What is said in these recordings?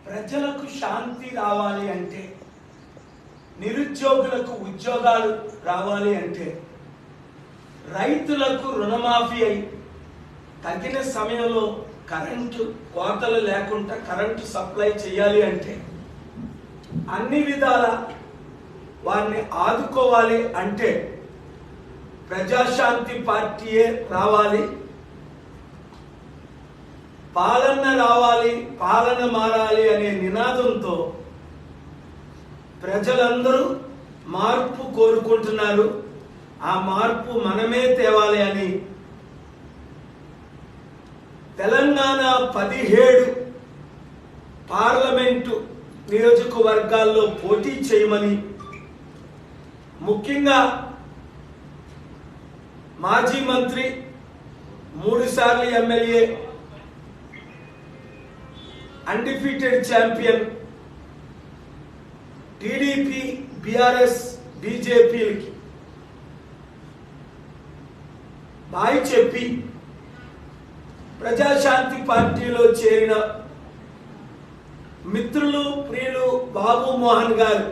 ప్రజలకు శాంతి రావాలి అంటే, నిరుద్యోగులకు ఉద్యోగాలు రావాలి అంటే, రైతులకు రుణమాఫీ అయి తగిన సమయంలో కరెంటు కోతలు లేకుండా కరెంటు సప్లై చేయాలి అంటే, అన్ని విధాల వారిని ఆదుకోవాలి అంటే ప్రజాశాంతి పార్టీయే రావాలి. పాలన రావాలి, పాలన మారాలి అనే నినాదంతో ప్రజలందరూ మార్పు కోరుకుంటున్నారు. ఆ మార్పు మనమే తేవాలి అని తెలంగాణ 17 పార్లమెంటు నియోజకవర్గాల్లో పోటీ చేయమని, ముఖ్యంగా మాజీ మంత్రి 3 సార్లు MLA undefeated champion TDP, BRS, బీజేపీలకి బాయ్ చెప్పి ప్రజాశాంతి పార్టీలో చేరిన మిత్రులు, ప్రియులు బాబు మోహన్ గారు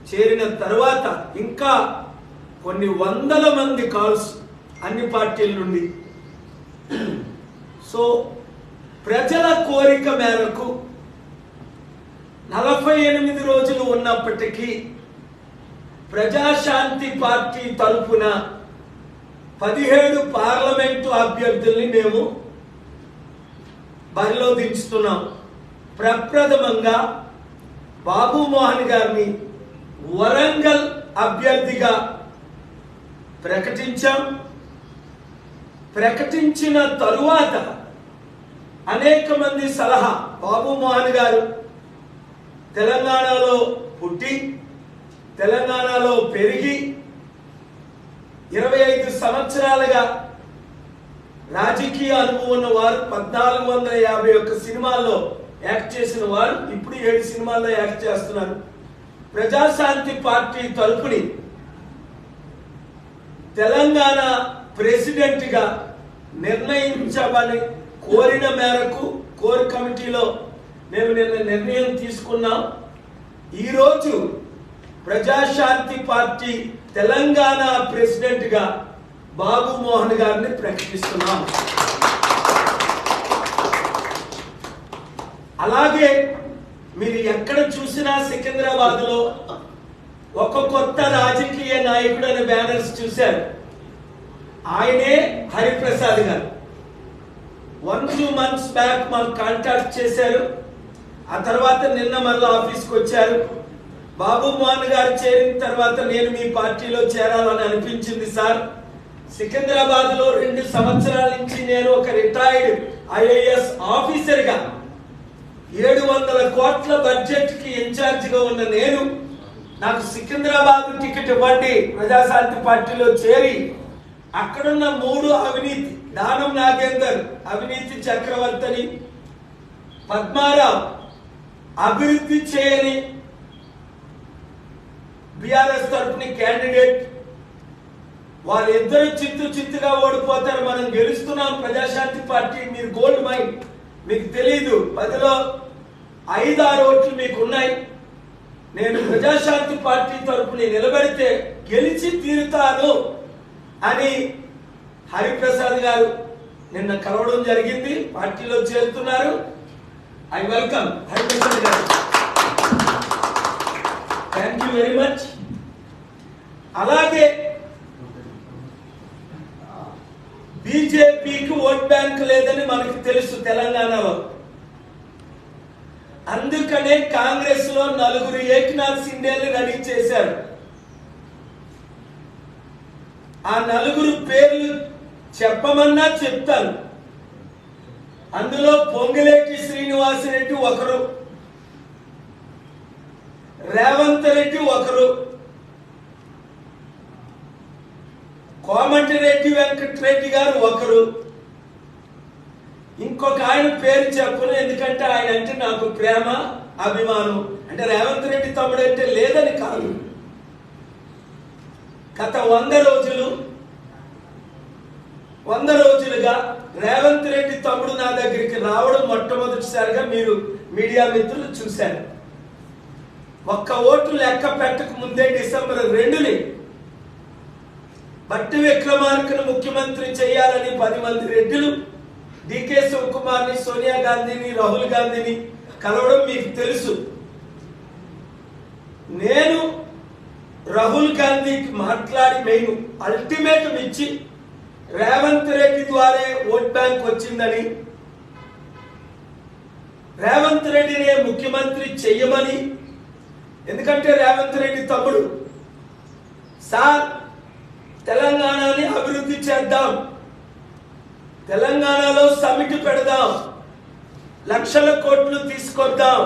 చేరిన తర్వాత ఇంకా కొన్ని వందల మంది కాల్స్ అన్ని పార్టీల నుండి. సో ప్రజల కోరిక మేరకు 48 రోజులు ఉన్నప్పటికీ ప్రజాశాంతి పార్టీ తరపున 17 పార్లమెంటు అభ్యర్థుల్ని మేము బరిలో దించుతున్నాం. ప్రప్రథమంగా బాబు మోహన్ గారిని వరంగల్ అభ్యర్థిగా ప్రకటించాం. ప్రకటించిన తరువాత అనేక మంది సలహా, బాబు మోహన్ గారు తెలంగాణలో పుట్టి తెలంగాణలో పెరిగి 25 సంవత్సరాలుగా రాజకీయ అనుభవం ఉన్నవారు, 1451 సినిమాల్లో యాక్ట్ చేసిన వారు ఇప్పుడు 7 సినిమాల్లో యాక్ట్ చేస్తున్నారు. ప్రజాశాంతి పార్టీ తరపుని తెలంగాణ ప్రెసిడెంట్ గా నిర్ణయించమని కోరిన మేరకు కోర్ కమిటీలో మేము నిన్న నిర్ణయం తీసుకున్నాం. ఈరోజు ప్రజాశాంతి పార్టీ తెలంగాణ ప్రెసిడెంట్ గా బాబు మోహన్ గారిని ప్రకటిస్తున్నాం. అలాగే మీరు ఎక్కడ చూసినా సికింద్రాబాద్ లో ఒక కొత్త రాజకీయ నాయకుడు అనే బ్యానర్స్ చూశారు. ఆయనే హరిప్రసాద్ గారు. 1-2 months బ్యాక్ మాకు కాంటాక్ట్ చేశారు. ఆ తర్వాత నిన్న మళ్ళీ ఆఫీస్కి వచ్చారు. బాబు మోహన్ గారు చేరిన తర్వాత నేను మీ పార్టీలో చేరాలని అనిపించింది సార్. సికింద్రాబాద్ లో 2 సంవత్సరాల నుంచి నేను ఒక రిటైర్డ్ ఐఏఎస్ ఆఫీసర్ గా 700 కోట్ల బడ్జెట్ కి ఇన్ఛార్జ్ గా ఉన్న నేను, నాకు సికింద్రాబాద్ టికెట్ ఇవ్వండి, ప్రజాశాంతి పార్టీలో చేరి అక్కడున్న 3 అవినీతి, దానం నాగేందర్ అవినీతి చక్రవర్తిని, పద్మారావు అభివృద్ధి చేయని బీఆర్ఎస్ తరపుని క్యాండిడేట్, వాళ్ళిద్దరు చిత్తుగా ఓడిపోతారు. మనం గెలుస్తున్నాం. ప్రజాశాంతి పార్టీ మీరు గోల్డ్ మైన్, మీకు తెలీదు. 10లో 5-6 ఓట్లు మీకు ఉన్నాయి. నేను ప్రజాశాంతి పార్టీ తరపుని నిలబడితే గెలిచి తీరుతాను అని హరిప్రసాద్ గారు నిన్న కలవడం జరిగింది. పార్టీలో చేరుతున్నారు. ఐ వెల్కమ్ హరిప్రసాద్ గారు. Thank you very much. అలాగే బీజేపీకి ఓట్ బ్యాంక్ లేదని మనకు తెలుసు తెలంగాణలో. అందుకనే కాంగ్రెస్ లో 4 ఏక్నాథ్ సిండేని రెడీ చేశారు. ఆ 4 పేర్లు చెప్పమన్నా చెప్తాను. అందులో పొంగులేటి శ్రీనివాసరెడ్డి ఒకరు, రేవంత్ రెడ్డి ఒకరు, కోమటిరెడ్డి వెంకటరెడ్డి గారు ఒకరు, ఇంకొక ఆయన పేరు చెప్పను, ఎందుకంటే ఆయన అంటే నాకు ప్రేమ, అభిమానం. అంటే రేవంత్ రెడ్డి తమ్ముడు అంటే లేదని కాదు. గత 100 రోజులుగా రేవంత్ రెడ్డి తమ్ముడు నా దగ్గరికి రావడం మొట్టమొదటిసారిగా మీడియా మిత్రులు చూశారు. ఒక్క ఓటు లెక్క పెట్టక ముందే డిసెంబర్ 2ని బట్టి విక్రమార్కను ముఖ్యమంత్రి చేయాలని 10 మంది రెడ్డిలు డికే శివకుమార్ని, సోనియా గాంధీని, రాహుల్ గాంధీని కలవడం మీకు తెలుసు. నేను రాహుల్ గాంధీకి మాట్లాడి మేము అల్టిమేటం ఇచ్చి రేవంత్ రెడ్డి ద్వారా ఓట్ బ్యాంక్ వచ్చిందని, రేవంత్ రెడ్డినే ముఖ్యమంత్రి చెయ్యమని, ఎందుకంటే రేవంత్ రెడ్డి తమ్ముడు సార్ తెలంగాణని అభివృద్ధి చేద్దాం, తెలంగాణలో సమిట్ పెడదాం, లక్షల కోట్లు తీసుకొద్దాం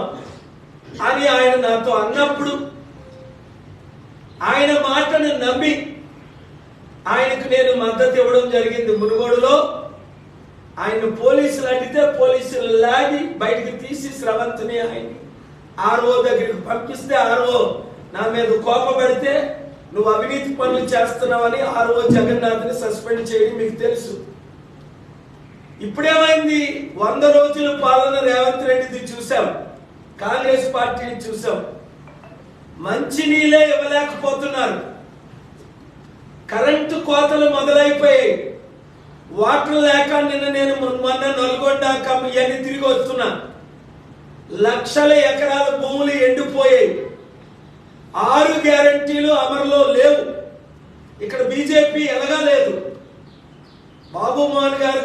అని ఆయన నాతో అన్నప్పుడు ఆయన మాటను నమ్మి ఆయనకు నేను మద్దతు ఇవ్వడం జరిగింది. మునుగోడులో ఆయన పోలీసులు అడిగితే పోలీసులు లాగి బయటకు తీసి స్రవంతిని ఆయన ఆర్ఓ దగ్గరికి పంపిస్తే ఆర్ఓ నా మీద కోపపడితే నువ్వు అవినీతి పనులు చేస్తున్నావని ఆర్ఓ జగన్నాథ్ని సస్పెండ్ చేయడం మీకు తెలుసు. ఇప్పుడేమైంది? 100 రోజుల పాలన రేవంత్ రెడ్డిది చూసాం, కాంగ్రెస్ పార్టీని చూసాం. మంచి నీళ్ళే ఇవ్వలేకపోతున్నారు, కరెంటు కోతలు మొదలైపోయాయి, వాటర్ లేక నేను మొన్న నల్గొండ ఇవన్నీ తిరిగి వస్తున్నా. లక్షల ఎకరాల భూములు ఎండిపోయాయి. 6 గ్యారంటీలు అమలులో లేవు. ఇక్కడ బీజేపీ ఎలగలేదు. బాబు మోహన్ గారు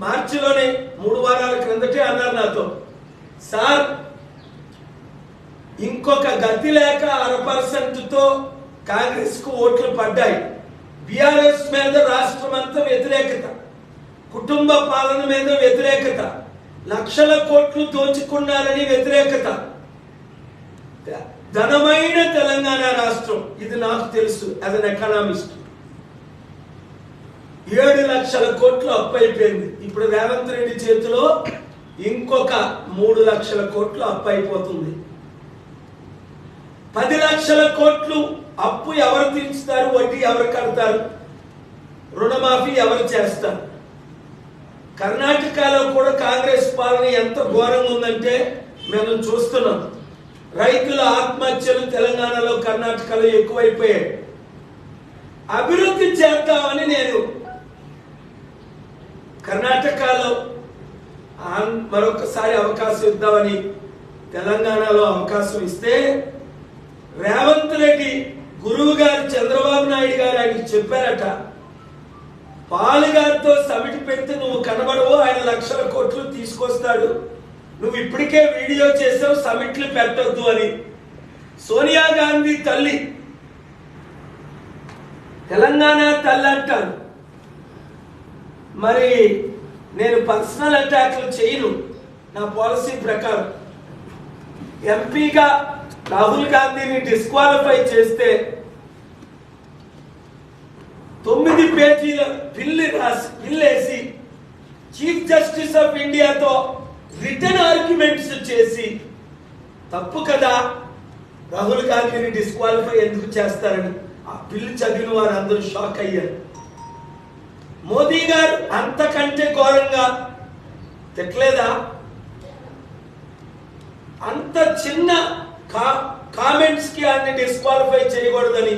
మార్చిలోనే 3 వారాల క్రిందటే అన్నారు నాతో, సార్ ఇంకొక గతి లేక 1% కాంగ్రెస్ కు ఓట్లు పడ్డాయి. బీఆర్ఎస్ మీద రాష్ట్రం అంతా వ్యతిరేకత, కుటుంబ పాలన మీద వ్యతిరేకత, లక్షల కోట్లు దోచుకున్నారని వ్యతిరేకత. ధనమైన తెలంగాణ రాష్ట్రం ఇది నాకు తెలుసు యాజ్ అన్ ఎకనామిస్ట్. 7 లక్షల కోట్లు అప్పు అయిపోయింది. ఇప్పుడు రేవంత్ రెడ్డి చేతిలో ఇంకొక 3 లక్షల కోట్లు అప్పు అయిపోతుంది. 10 లక్షల కోట్లు అప్పు ఎవరు తీర్చుతారు? వడ్డీ ఎవరు కడతారు? రుణమాఫీ ఎవరు చేస్తారు? కర్ణాటకలో కూడా కాంగ్రెస్ పాలన ఎంత ఘోరంగా ఉందంటే మేము చూస్తున్నాం. రైతుల ఆత్మహత్యలు తెలంగాణలో, కర్ణాటకలో ఎక్కువైపోయాయి. అభివృద్ధి చేద్దామని నేను కర్ణాటకలో మరొకసారి అవకాశం ఇద్దామని తెలంగాణలో అవకాశం ఇస్తే రేవంత్ రెడ్డి గురువు గారు చంద్రబాబు నాయుడు గారు ఆయనకి చెప్పారట, పాలు గారితో సమిటి పెడితే నువ్వు కనబడవు, ఆయన లక్షల కోట్లు తీసుకొస్తాడు, నువ్వు ఇప్పటికే వీడియో చేసావు, సమిట్లు పెట్టొద్దు అని. సోనియా గాంధీ తల్లి, తెలంగాణ తల్లి అంటాను. మరి నేను పర్సనల్ అటాక్లు చేయను. నా పాలసీ ప్రకారం ఎంపీగా రాహుల్ గాంధీని డిస్క్వాలిఫై చేస్తే 9 పేజీల బిల్లేసి చీఫ్ జస్టిస్ ఆఫ్ ఇండియాతో రిటర్న్ ఆర్గ్యుమెంట్స్ చేసి, తప్పు కదా రాహుల్ గాంధీని డిస్క్వాలిఫై ఎందుకు చేస్తారని ఆ బిల్లు చదివిన వారు అందరూ షాక్ అయ్యారు. మోదీ గారు అంతకంటే ఘోరంగా తిట్టలేదా? అంత చిన్న కామెంట్స్ కి ఆయన్ని డిస్క్వాలిఫై చేయకూడదని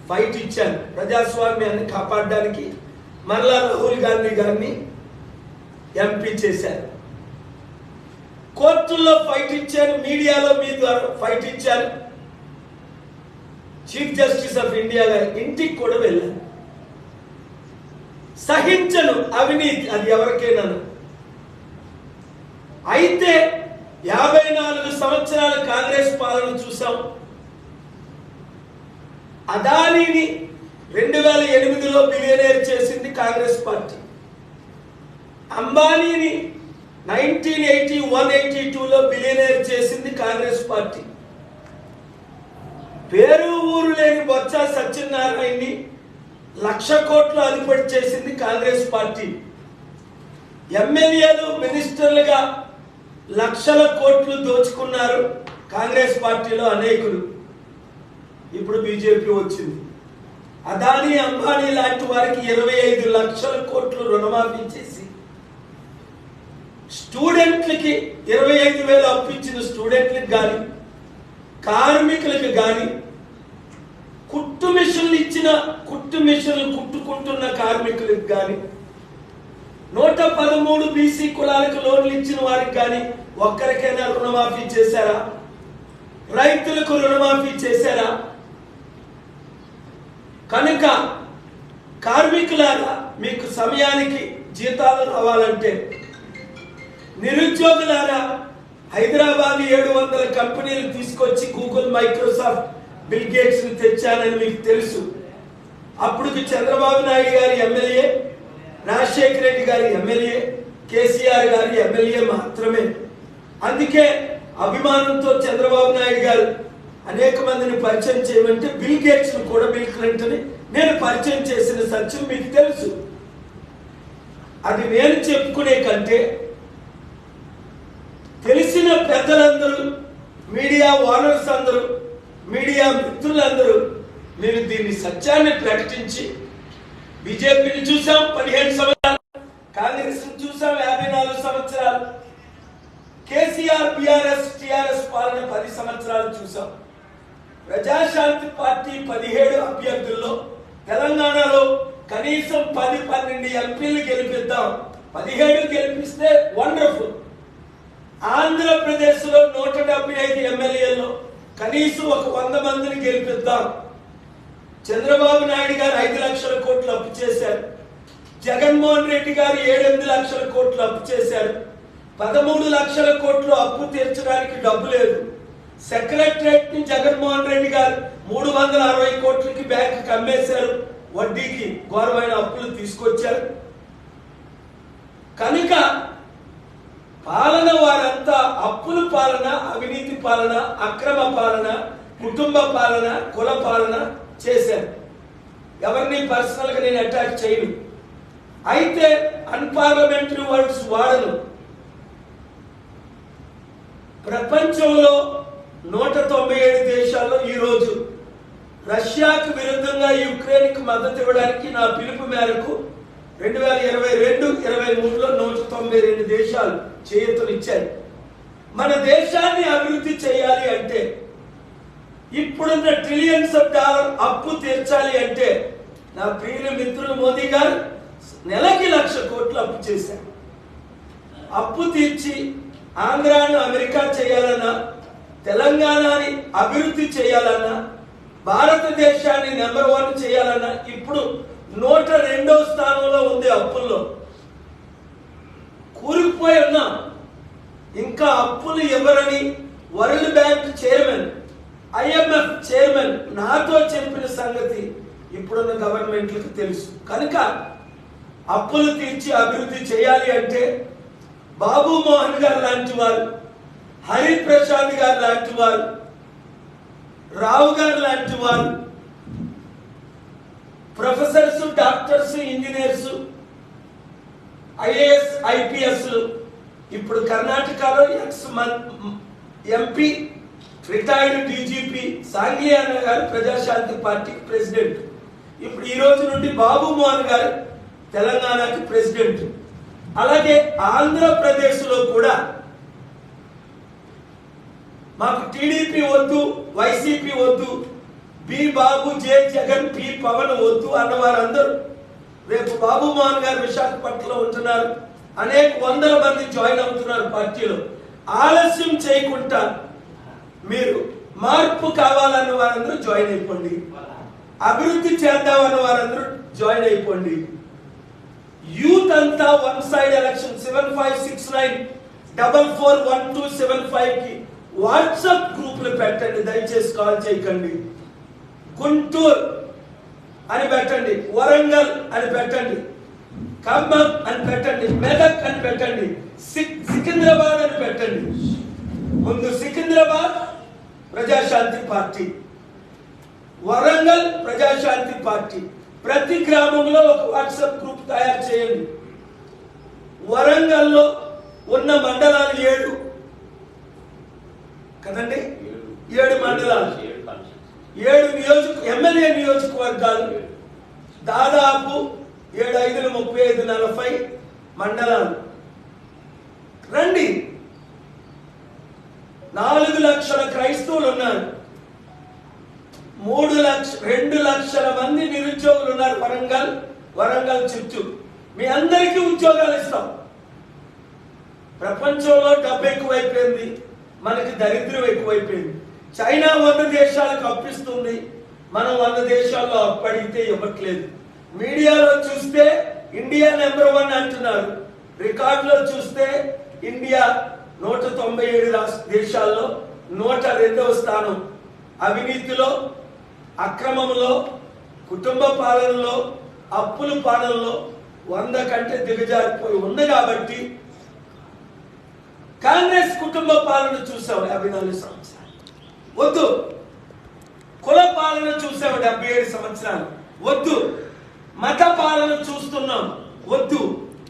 ఫైట్ ఇచ్చాను. ప్రజాస్వామ్యాన్ని కాపాడడానికి మరలా రాహుల్ గాంధీ గారిని ఎంపీ చేశారు. కోర్టుల్లో ఫైట్ ఇచ్చాను, మీడియాలో మీ ద్వారా ఫైట్ ఇచ్చాను. చీఫ్ జస్టిస్ ఆఫ్ ఇండియా గారి ఇంటికి కూడా వెళ్ళాను. సహించను అవినీతి, అది ఎవరికైనా. అయితే 54 సంవత్సరాల కాంగ్రెస్ పాలన చూసాం. అదానీని 2008లో బిలియనేర్ చేసింది కాంగ్రెస్ పార్టీ. అంబానీని 1981-82లో బిలియనేర్ చేసింది కాంగ్రెస్ పార్టీ. పేరు ఊరు లేని బొత్స సత్యనారాయణని 1,00,000 కోట్లు అధిపతి చేసింది కాంగ్రెస్ పార్టీ. ఎమ్మెల్యేలు, మినిస్టర్లుగా లక్షల కోట్లు దోచుకున్నారు కాంగ్రెస్ పార్టీలో అనేకులు. ఇప్పుడు బీజేపీ వచ్చింది. అదానీ, అంబానీ లాంటి వారికి 25 లక్షల కోట్లు రుణమాఫీ చేసి స్టూడెంట్లకి 25,000 అప్పు ఇచ్చిన స్టూడెంట్లకు కానీ, కార్మికులకు కానీ, కుట్టు మిషన్లు కుట్టుకుంటున్న కార్మికులకు కానీ, 113 బీసీ కులాలకు లోన్లు ఇచ్చిన వారికి కానీ ఒక్కరికైనా రుణమాఫీ చేశారా? రైతులకు రుణమాఫీ చేశారా? కనుక కార్మికులారా, మీకు సమయానికి జీతాలు రావాలంటే, నిరుద్యోగులారా, హైదరాబాద్ 700 కంపెనీలు తీసుకొచ్చి గూగుల్, మైక్రోసాఫ్ట్, బిల్ గేట్స్ ని తెచ్చానని మీకు తెలుసు. అప్పుడు చంద్రబాబు నాయుడు గారి ఎమ్మెల్యే, రాజశేఖర రెడ్డి గారి ఎమ్మెల్యే, కేసీఆర్ గారి ఎమ్మెల్యే మాత్రమే. అందుకే అభిమానంతో చంద్రబాబు నాయుడు గారు అనేక మందిని పరిచయం చేయమంటే బిల్ గేట్స్ ను కూడా, బిల్ క్లింటన్ నేను పరిచయం చేసిన సత్యం మీకు తెలుసు. అది నేను చెప్పుకునే కంటే తెలిసిన పెద్దలందరూ, మీడియా ఓనర్స్ అందరూ, మీడియా మిత్రులందరూ మీరు దీన్ని సత్యాన్ని ప్రకటించి, బీజేపీని చూసాం 15 సంవత్సరాలు, కాంగ్రెస్ చూసాం 54 సంవత్సరాలు, కేసీఆర్, బీఆర్ఎస్, టీఆర్ఎస్ పాలన 10 సంవత్సరాలు చూసాం. ప్రజాశాంతి పార్టీ 17 అభ్యర్థుల్లో తెలంగాణలో కనీసం 10-12 ఎంపీలు గెలిపిద్దాం. 17 గెలిపిస్తే వండర్ఫుల్. ఆంధ్రప్రదేశ్ లో 175 ఎమ్మెల్యేల్లో కనీసం ఒక 100 మందిని గెలిపిద్దాం. చంద్రబాబు నాయుడు గారు 5 లక్షల కోట్లు అప్పు చేశారు. జగన్మోహన్ రెడ్డి గారు 7-8 లక్షల కోట్లు అప్పు చేశారు. 13 లక్షల కోట్లు అప్పు తీర్చడానికి డబ్బు లేదు. సెక్రటరేట్ ని జగన్మోహన్ రెడ్డి గారు 360 కోట్లకి బ్యాంకు అమ్మేశారు. వడ్డీకి ఘోరమైన అప్పులు తీసుకొచ్చారు. కనుక పాలన వారంతా అప్పుల పాలన, అవినీతి పాలన, అక్రమ పాలన, కుటుంబ పాలన, కుల పాలన చేశారు. ఎవరిని పర్సనల్ గా నేను అటాక్ చేయను. అయితే అన్పార్లమెంటరీ వర్డ్స్ వాడను. ప్రపంచంలో 197 దేశాల్లో ఈరోజు రష్యాకు విరుద్ధంగా యుక్రెయిన్కి మద్దతు ఇవ్వడానికి నా పిలుపు మేరకు 2022-23లో 192 దేశాలు చేయూతనిచ్చాయి. మన దేశాన్ని అభివృద్ధి చేయాలి అంటే, ఇప్పుడున్న ట్రిలియన్స్ ఆఫ్ డాలర్ అప్పు తీర్చాలి అంటే, నా ప్రియుల మిత్రులు మోదీ గారు నెలకి 1,00,000 కోట్లు అప్పు చేశారు. అప్పు తీర్చి ఆంధ్రాను అమెరికా చేయాలన్నా, తెలంగాణని అభివృద్ధి చేయాలన్నా, భారతదేశాన్ని నెంబర్ 1 చేయాలన్నా ఇప్పుడు 102వ స్థానంలో ఉంది. అప్పుల్లో కూరుకుపోయి ఉన్నా. ఇంకా అప్పులు ఎవరని world bank chairman, IMF chairman నాతో చెప్పిన సంగతి ఇప్పుడున్న గవర్నమెంట్లకు తెలుసు. కనుక అప్పులు తీర్చి అభివృద్ధి చేయాలి అంటే బాబు మోహన్ గారు లాంటి వారు, హరిప్రసాద్ గారు లాంటి వారు, రావు గారు లాంటి వారు, professors, doctors, engineers, IAS, IPS, ఇప్పుడు కర్ణాటకలో ఎంపీ, రిటైర్డ్ DGP సాంగ్లియానా గారు ప్రజాశాంతి పార్టీకి ప్రెసిడెంట్. ఇప్పుడు ఈ రోజు నుండి బాబు మోహన్ గారు తెలంగాణకి ప్రెసిడెంట్. అలాగే ఆంధ్రప్రదేశ్ లో కూడా మాకు టీడీపీ వద్దు, వైసీపీ వద్దు, బి బాబు, జే జగన్, పి పవన్ వద్దు అన్నవారందరూ రేపు బాబు మోహన్ గారు విశాఖపట్నంలో ఉంటున్నారు. అనేక వందల మంది జాయిన్ అవుతున్నారు పార్టీలో. ఆలస్యం చేయకుండా మీరు మార్పు కావాలన్న వారందరూ జాయిన్ అయిపోండి. అభివృద్ధి చేద్దామన్న వారందరూ జాయిన్ అయిపోండి. యూత్ అంతా వన్ సైడ్ ఎలక్షన్ 7569441275 కి వాట్సాప్ గ్రూపులు పెట్టండి. దయచేసి కాల్ చేయకండి. గుంటూరు అని పెట్టండి, వరంగల్ అని పెట్టండి, ఖమ్మం అని పెట్టండి, మెదక్ అని పెట్టండి, సికింద్రాబాద్ అని పెట్టండి. ముందు సికింద్రాబాద్ ప్రజాశాంతి పార్టీ, వరంగల్ ప్రజాశాంతి పార్టీ. ప్రతి గ్రామంలో ఒక వాట్సాప్ గ్రూప్ తయారు చేయండి. వరంగల్లో ఉన్న మండలాలు 7 కదండి, 7 మండలాలు, 7 ఎమ్మెల్యే నియోజకవర్గాలు, దాదాపు 7×5 = 35 మండలాలు. వరంగల్ చుట్టూ మీ అందరికీ ఉద్యోగాలు ఇస్తాం. ప్రపంచంలో డబ్బు ఎక్కువైపోయింది, మనకి దరిద్రం ఎక్కువైపోయింది. చైనా 100 దేశాలకు అప్పిస్తుంది, మనం 100 దేశాల్లో అప్పడిగితే ఇవ్వట్లేదు. మీడియాలో చూస్తే ఇండియా నెంబర్ 1 అంటున్నారు, రికార్డులో చూస్తే ఇండియా 197 దేశాల్లో 102వ స్థానం. అవినీతిలో, అక్రమంలో, కుటుంబ పాలనలో, అప్పుల పాలనలో 100 కంటే దిగజారిపోయి ఉంది. కాబట్టి కాంగ్రెస్ కుటుంబ పాలన చూసాం 54 సంవత్సరాలు, వద్దు. కుల పాలన చూసాం 77 సంవత్సరాలు, వద్దు. మత పాలన చూస్తున్నాం, వద్దు.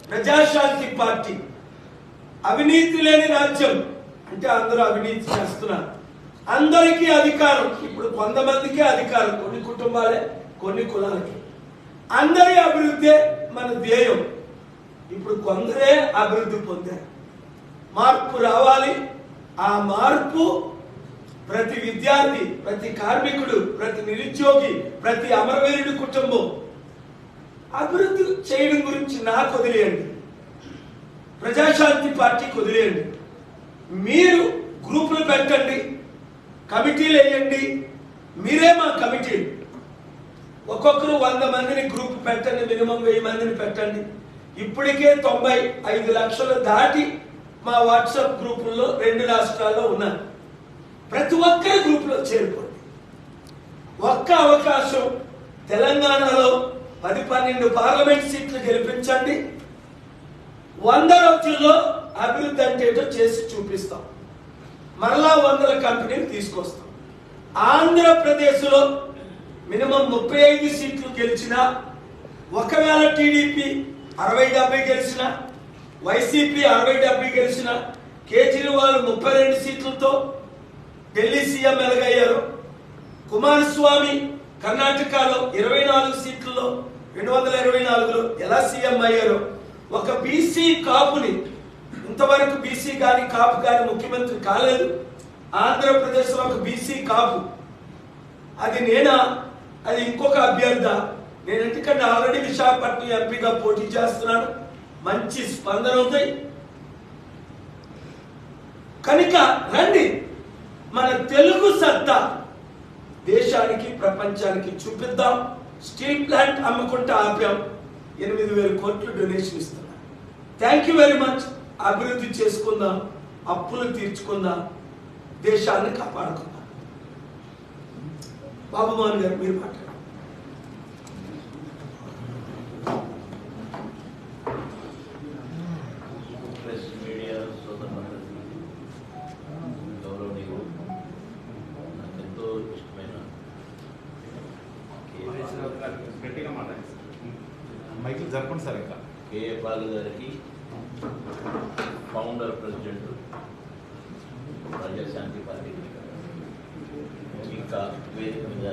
ప్రజాశాంతి పార్టీ, అవినీతి లేని రాజ్యం అంటే అందరూ అవినీతి చేస్తున్నారు. అందరికీ అధికారం, ఇప్పుడు కొంతమందికే అధికారం, కొన్ని కుటుంబాలే, కొన్ని కులాలకి. అందరి అభివృద్ధి మన ధ్యేయం. ఇప్పుడు కొందరే అభివృద్ధి పొందారు. మార్పు రావాలి. ఆ మార్పు ప్రతి విద్యార్థి, ప్రతి కార్మికుడు, ప్రతి నిరుద్యోగి, ప్రతి అమరవీరుడి కుటుంబం అభివృద్ధి చేయడం గురించి నాకు వదిలేయండి, ప్రజాశాంతి పార్టీకి వదిలేయండి. మీరు గ్రూపులు పెట్టండి, కమిటీలు వేయండి. మీరే మా కమిటీలు. ఒక్కొక్కరు 100 మందిని గ్రూప్ పెట్టండి, మినిమం 1000 మందిని పెట్టండి. ఇప్పటికే 95 లక్షలు దాటి మా వాట్సాప్ గ్రూపుల్లో 2 రాష్ట్రాల్లో ఉన్నారు. ప్రతి ఒక్కరి గ్రూపులో చేరుకోండి. ఒక్క అవకాశం, తెలంగాణలో 10-12 పార్లమెంట్ సీట్లు గెలిపించండి. 100 రోజుల్లో అభివృద్ధి అంటే ఏంటో చేసి చూపిస్తాం. మరలా 100 కంపెనీలు తీసుకొస్తాం. ఆంధ్రప్రదేశ్లో మినిమం 35 సీట్లు గెలిచినా, ఒకవేళ టీడీపీ 60-70 గెలిచినా, వైసీపీ 60-70 గెలిచినా, కేజ్రీవాల్ 32 సీట్లతో ఢిల్లీ సీఎం ఎలాగయ్యారు, కుమారస్వామి కర్ణాటకలో 24 సీట్లలో 224లో ఎలా సీఎం అయ్యారో, ఒక బీసీ కాపుని, ఇంతవరకు బీసీ కానీ కాపు కానీ ముఖ్యమంత్రి కాలేదు. ఆంధ్రప్రదేశ్లో ఒక బీసీ కాపు, అది నేనా, అది ఇంకొక అభ్యర్థ. నేను ఎందుకంటే ఆల్రెడీ విశాఖపట్నం ఎంపీగా పోటీ చేస్తున్నాను, మంచి స్పందన ఉంది. కనుక రండి, మన తెలుగు సత్తా దేశానికి, ప్రపంచానికి చూపిద్దాం. స్టీల్ ప్లాంట్ అమ్ముకుంటా ఆపాం, 8,000 కోట్లు డొనేషన్ ఇస్తున్నాం. Thank you very much. అభివృద్ధి చేసుకుందాం, అప్పులు తీర్చుకుందాం, దేశాన్ని కాపాడుకుందాం. బాబు మోహన్ గారు మీరు మాట్లాడండి. మీడియా సోదరులందరికీ గౌరవనీయులు, నాకు ఎంతో ఇష్టమైన మైకిల్ జరపండి సార్. ఇంకా కేఏ పాల్ గారికి, ఫౌండర్ ప్రెసిడెంట్ ప్రజాశాంతి పార్టీ, ఇంకా వేదిక మీద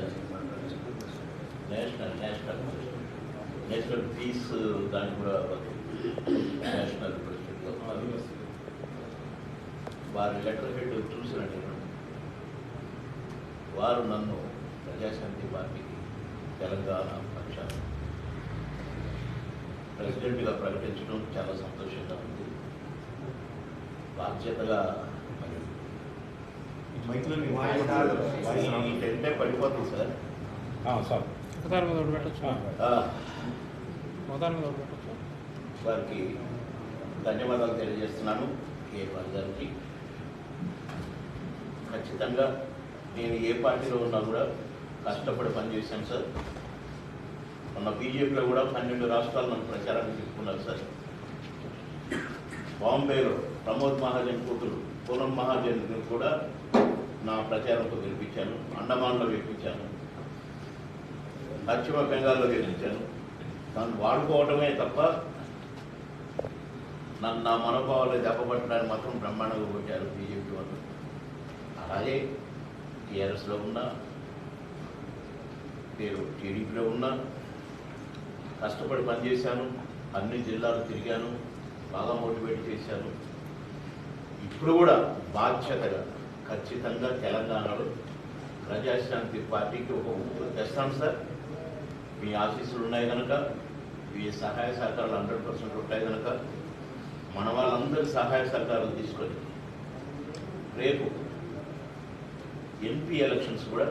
నేషనల్ పీస్ దానికి కూడా నేషనల్ ప్రెసిడెంట్ వారి లెటర్ హెడ్ చూసినట్టు వారు నన్ను ప్రజాశాంతి పార్టీకి తెలంగాణ పక్షాన ప్రెసిడెంట్గా ప్రకటించడం చాలా సంతోషంగా ఉంది. బాధ్యతగా ఈ టెంటే పడిపోతుంది సార్. వారికి ధన్యవాదాలు తెలియజేస్తున్నాను. ఏ పాల్ గారికి ఖచ్చితంగా నేను ఏ పార్టీలో ఉన్నా కూడా కష్టపడి పనిచేశాను సార్. మొన్న బీజేపీలో కూడా 12 రాష్ట్రాలు నన్ను ప్రచారానికి తీసుకున్నారు సార్. బాంబేలో ప్రమోద్ మహాజన్ కూతురు పూనం మహాజన్ కూడా నా ప్రచారంతో గెలిపించాను. అండమాన్లో గెలిపించాను, పశ్చిమ బెంగాల్లో గెలిపించాను. నన్ను వాడుకోవడమే తప్ప నన్ను నా మనోభావాలు దెబ్బపట్టడానికి మాత్రం బ్రహ్మాండంగా కొట్టారు బీజేపీ వాళ్ళు. అలాగే టీఆర్ఎస్లో ఉన్నా, పేరు టీడీపీలో ఉన్నా కష్టపడి పనిచేశాను. అన్ని జిల్లాలు తిరిగాను, బాగా మోటివేట్ చేశాను. ఇప్పుడు కూడా బాధ్యతగా ఖచ్చితంగా తెలంగాణలో ప్రజాశాంతి పార్టీకి ఒక ఊపు తెస్తాను సార్. మీ ఆశీస్సులు ఉన్నాయి కనుక, ఈ సహాయ సహకారాలు 100% ఉంటాయి కనుక మన వాళ్ళందరి సహాయ సహకారాలు తీసుకొని రేపు ఎంపీ ఎలక్షన్స్ కూడా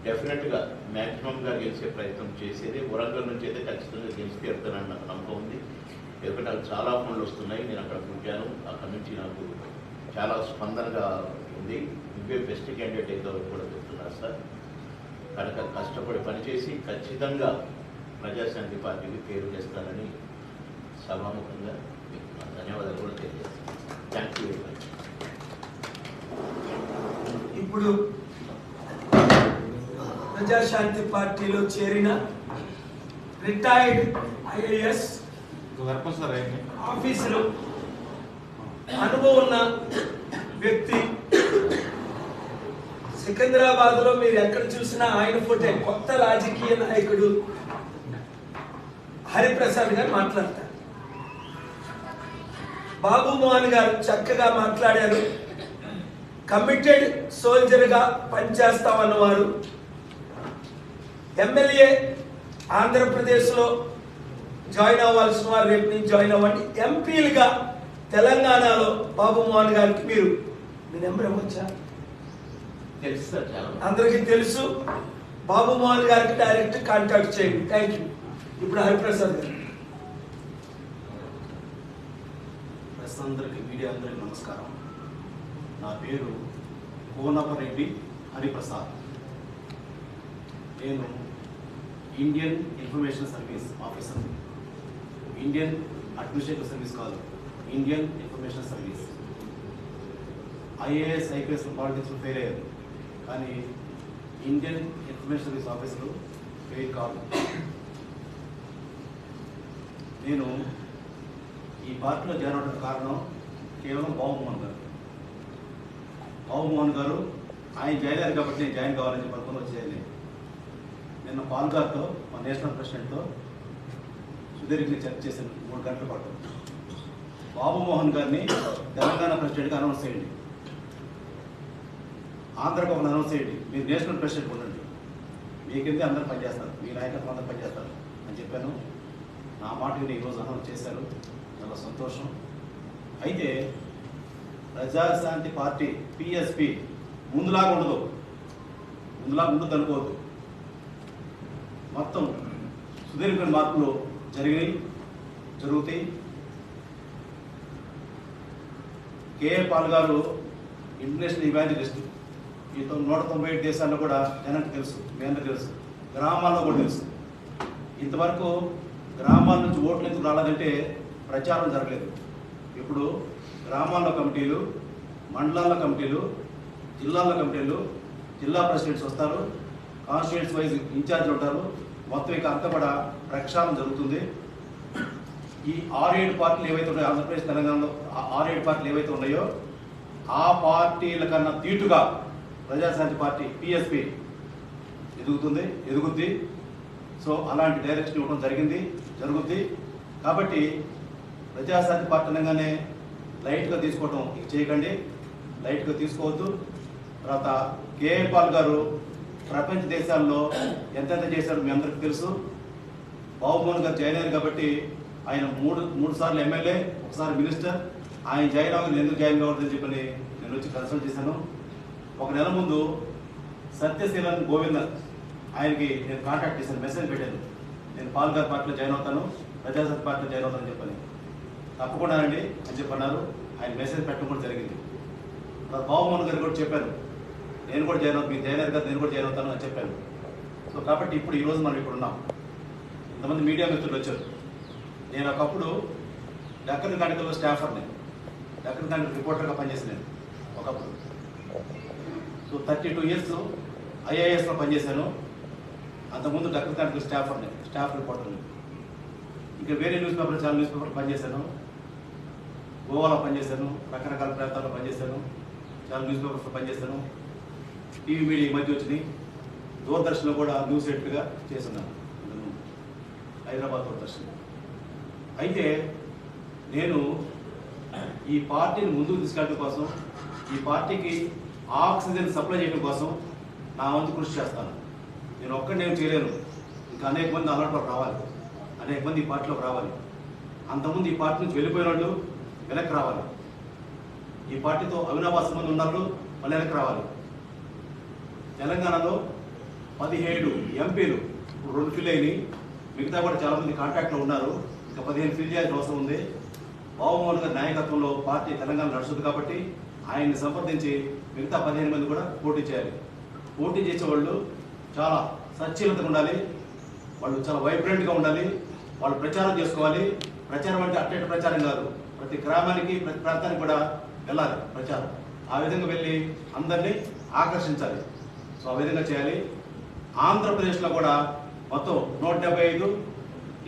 డెఫినెట్గా మ్యాక్సిమంగా గెలిచే ప్రయత్నం చేసేది. వరంగల్ నుంచి అయితే ఖచ్చితంగా గెలిచి తీరుతానని నాకు నమ్మకం ఉంది. ఎందుకంటే నాకు చాలా ఫోన్లు వస్తున్నాయి. నేను అక్కడ పుట్టాను, అక్కడ నుంచి నాకు చాలా స్పందనగా ఉంది. నువ్వే బెస్ట్ క్యాండిడేట్ అయితే కూడా చెప్తున్నారు సార్. కనుక కష్టపడి పనిచేసి ఖచ్చితంగా ప్రజాశాంతి పార్టీకి పేరు చేస్తానని సభాముఖంగా మీకు నా ధన్యవాదాలు కూడా తెలియజేస్తాను. Thank you very much. ఇప్పుడు ప్రజాశాంతి పార్టీలో చేరిన రిటైర్డ్ ఐఏఎస్ జరపండి సార్ అయ్యింది. ఆఫీసరు, అనుభవం ఉన్న వ్యక్తి, సికింద్రాబాద్ లో మీరు ఎక్కడ చూసినా ఆయన ఫోటో, కొత్త రాజకీయ నాయకుడు హరిప్రసాద్ గారు మాట్లాడతారు. బాబు మోహన్ గారు చక్కగా మాట్లాడారు. కమిటెడ్ సోల్జర్ గా పనిచేస్తామన్నవారు. ఎమ్మెల్యే ఆంధ్రప్రదేశ్ లో జాయిన్ అవ్వాల్సిన వారు రేపు నుంచి జాయిన్ అవ్వండి. ఎంపీలుగా తెలంగాణలో బాబు మోహన్ గారికి మీరు మీ నెంబర్ ఇవ్వచ్చా? తెలుసు సార్, చాలా అందరికీ తెలుసు. బాబు మోహన్ గారికి డైరెక్ట్ కాంటాక్ట్ చేయండి. Thank you. ఇప్పుడు హరిప్రసాద్ గారు. ప్రెస్ అందరికీ, మీడియా అందరికీ నమస్కారం. నా పేరు కోనపరెడ్డి హరిప్రసాద్. నేను Indian information service officer. Indian administrative service కాదు, Indian information service. IAS IPS పాలిటిక్స్లో ఫెయిల్ అయ్యారు, కానీ ఇండియన్ ఇన్ఫర్మేషన్ సర్వీస్ ఆఫీసర్లు ఫెయిల్ కాదు. నేను ఈ పార్టీలో జాయిన్ అవడానికి కారణం కేవలం బాబు మోహన్ గారు. బాబు మోహన్ గారు ఆయన జాయిన్ అయ్యారు కాబట్టి నేను జాయిన్ కావాలని చెప్పి అనుకుని వచ్చేయాలి. నిన్న పాల్ గారితో, మా నేషనల్ ప్రెసిడెంట్తో సుదీర్ఘంగా చర్చ చేశాను 3 గంటల పాటు. బాబు మోహన్ గారిని తెలంగాణ ప్రెసిడెంట్గా అనౌన్స్ చేయండి, ఆంధ్రకు ఒక అనౌన్స్ చేయండి, మీరు నేషనల్ ప్రెసిడెంట్ ఉండండి, మీకిందే అందరూ పనిచేస్తారు, మీ నాయకత్వం అందరూ పనిచేస్తారు అని చెప్పాను. నా మాటని ఈరోజు అనౌన్స్ చేశారు, చాలా సంతోషం. అయితే ప్రజాశాంతి పార్టీ పిఎస్పి ముందులాగా ఉండదు, ముందులాగా ఉండదు అనుకోవద్దు. మొత్తం సుదీర్ఘ మార్పులు జరుగుతాయి. కేఏ పాల్ గారు ఇంటర్నేషనల్ ఇవాంజలిస్ట్. ఈ 197 దేశాల్లో కూడా జనానికి తెలుసు, మీ అందరికీ తెలుసు, గ్రామాల్లో కూడా తెలుసు. ఇంతవరకు గ్రామాల నుంచి ఓట్లు ఎందుకు రాలేదంటే ప్రచారం జరగలేదు. ఇప్పుడు గ్రామాల్లో కమిటీలు, మండలాల కమిటీలు, జిల్లాల కమిటీలు, జిల్లా ప్రెసిడెంట్స్ వస్తారు, కాన్స్టిట్యూన్స్ వైజ్ ఇన్ఛార్జ్లు ఉంటారు. మొత్తం ఇక అంతా కూడా ప్రక్షాళన జరుగుతుంది. ఈ 6-7 పార్టీలు ఏవైతే ఉన్నాయో ఆంధ్రప్రదేశ్ తెలంగాణలో, ఆ 6-7 పార్టీలు ఏవైతే ఉన్నాయో ఆ పార్టీల కన్నా తీటుగా ప్రజాశాంతి పార్టీ పిఎస్పి ఎదుగుద్ది. సో అలాంటి డైరెక్షన్ ఇవ్వడం జరుగుద్ది. కాబట్టి ప్రజాశాంతి పార్టీ అనగానే లైట్గా తీసుకోవడం ఇక చేయకండి, లైట్గా తీసుకోవద్దు. తర్వాత కేఏ పాల్ గారు ప్రపంచ దేశాల్లో ఎంతెంత చేశారో మీ అందరికీ తెలుసు. బాబు మోహన్ గారు జాయిన్ అయ్యారు కాబట్టి ఆయన మూడు సార్లు ఎమ్మెల్యే, ఒకసారి మినిస్టర్. ఆయన జాయిన్ అవ్వదు, ఎందుకు జాయిన్ కావద్దని చెప్పి నేను వచ్చి కన్సల్ట్ చేశాను. 1 నెల ముందు సత్యశీలన్ గోవింద్ ఆయనకి నేను కాంటాక్ట్ చేశాను, మెసేజ్ పెట్టాను, నేను పాల్ గారి పార్టీలో జాయిన్ అవుతాను, ప్రజాశాంతి పార్టీలో జాయిన్ అవుతానని చెప్పని. తప్పకుండానండి అని చెప్పన్నారు. ఆయన మెసేజ్ పెట్టడం కూడా జరిగింది. బాబు మోహన్ గారు కూడా చెప్పాను, నేను కూడా జాయిన్ అవుతాను, మీరు జాయిన్ అయ్యారు కదా, నేను కూడా జాయిన్ అవుతాను అని చెప్పాను. సో కాబట్టి ఇప్పుడు ఈరోజు మనం ఇక్కడ ఉన్నాం. ఇంతమంది మీడియా మిత్రులు వచ్చారు. నేను ఒకప్పుడు డక్కన్ క్రానికల్లో స్టాఫర్ని, డక్కన్ క్రానికల్ రిపోర్టర్గా పనిచేసాను నేను ఒకప్పుడు. సో 32 years ఐఏఎస్లో పనిచేశాను. అంతకుముందు డక్కన్ క్రానికల్ స్టాఫ్ రిపోర్టర్ని. ఇంకా వేరే న్యూస్ పేపర్లు, చాలా న్యూస్ పేపర్లు పనిచేశాను. గోవాలో పనిచేశాను, రకరకాల ప్రాంతాల్లో పనిచేశాను, చాలా న్యూస్ పేపర్స్లో పనిచేశాను. టీవీ మీడియా ఈ మధ్య వచ్చినాయి. దూరదర్శన్లో కూడా న్యూస్ ఎడిటర్గా చేస్తున్నాను, హైదరాబాద్ దూరదర్శన్. అయితే నేను ఈ పార్టీని ముందుకు తీసుకెళ్ళడం కోసం, ఈ పార్టీకి ఆక్సిజన్ సప్లై చేయడం కోసం నా వంతు కృషి చేస్తాను. నేను ఒక్కడిని చేయలేను. ఇంకా అనేక మంది అలాంటి రావాలి, అనేక మంది ఈ పార్టీలోకి రావాలి. అంతకుముందు ఈ పార్టీ నుంచి వెళ్ళిపోయిన వాళ్ళు వెనక్కి రావాలి. ఈ పార్టీతో అవినాభావ సంబంధం ఉన్నట్లు వాళ్ళు వెనక్కి రావాలి. తెలంగాణలో 17 ఎంపీలు ఇప్పుడు 2 ఫిల్ అయినాయి, మిగతా కూడా చాలామంది కాంటాక్ట్లో ఉన్నారు. ఇంకా 15 ఫిల్ చేయాల్సిన అవసరం ఉంది. బాబుమోహన్ గారి నాయకత్వంలో పార్టీ తెలంగాణ నడుస్తుంది కాబట్టి ఆయన్ని సంప్రదించి మిగతా 15 మంది కూడా పోటీ చేయాలి. పోటీ చేసే వాళ్ళు చాలా సచ్చీలతగా ఉండాలి, వాళ్ళు చాలా వైబ్రెంట్గా ఉండాలి, వాళ్ళు ప్రచారం చేసుకోవాలి. ప్రచారం అంటే అట్టేట ప్రచారం కాదు, ప్రతి గ్రామానికి ప్రతి ప్రాంతానికి కూడా వెళ్ళాలి ప్రచారం. ఆ విధంగా వెళ్ళి అందరినీ ఆకర్షించాలి. సో ఆ విధంగా చేయాలి. ఆంధ్రప్రదేశ్లో కూడా మొత్తం 175,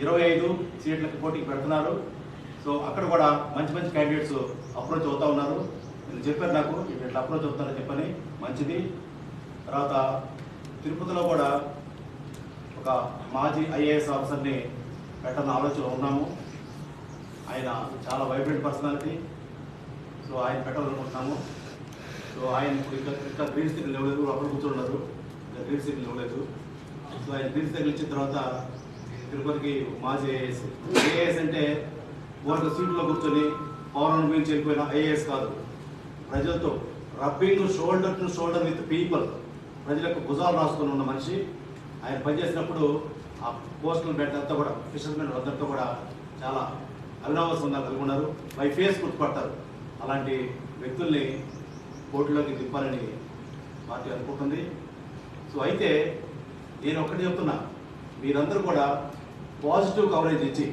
25 సీట్లకి పోటీకి పెడుతున్నారు. సో అక్కడ కూడా మంచి మంచి క్యాండిడేట్స్ అప్రోచ్ అవుతూ ఉన్నారు. నేను చెప్పారు నాకు ఇట్లా అప్రోచ్ అవుతారని చెప్పని, మంచిది. తర్వాత తిరుపతిలో కూడా ఒక మాజీ ఐఏఎస్ ఆఫీసర్ని పెట్టాలని ఆలోచనలో ఉన్నాము. ఆయన చాలా వైబ్రెంట్ పర్సనాలిటీ. సో ఆయన పెట్టాలనుకుంటున్నాము. సో ఆయన ఇప్పుడు ఇంకా గ్రీన్ సిగ్నల్ ఇవ్వలేదు, అప్పుడు కూర్చోన్నారు, ఇంకా గ్రీన్ సిగ్నల్ ఇవ్వలేదు. సో ఆయన గ్రీన్ సిగ్నల్ ఇచ్చిన తర్వాత తిరుపతికి మాజీ ఐఏఎస్ అంటే ఊరికి సీట్లో కూర్చొని పవర్ అనుభవించి వెళ్ళిపోయిన ఐఏఎస్ కాదు, ప్రజలతో rubbing shoulder to shoulder with people, ప్రజలకు భుజాలు రాసుకొని ఉన్న మనిషి. ఆయన పనిచేసినప్పుడు ఆ పోస్టులు పెట్టడంతో కూడా ఫిషర్మెన్ అందరితో కూడా చాలా అవినాభావ సంబంధాలు కలిగి ఉన్నారు. బై ఫేస్ గుర్తుపడతారు. అలాంటి వ్యక్తుల్ని పోటీలోకి దింపాలని పార్టీ అనుకుంటుంది. సో అయితే నేను ఒక్కటి చెప్తున్నా, మీరందరూ కూడా పాజిటివ్ కవరేజ్ ఇచ్చి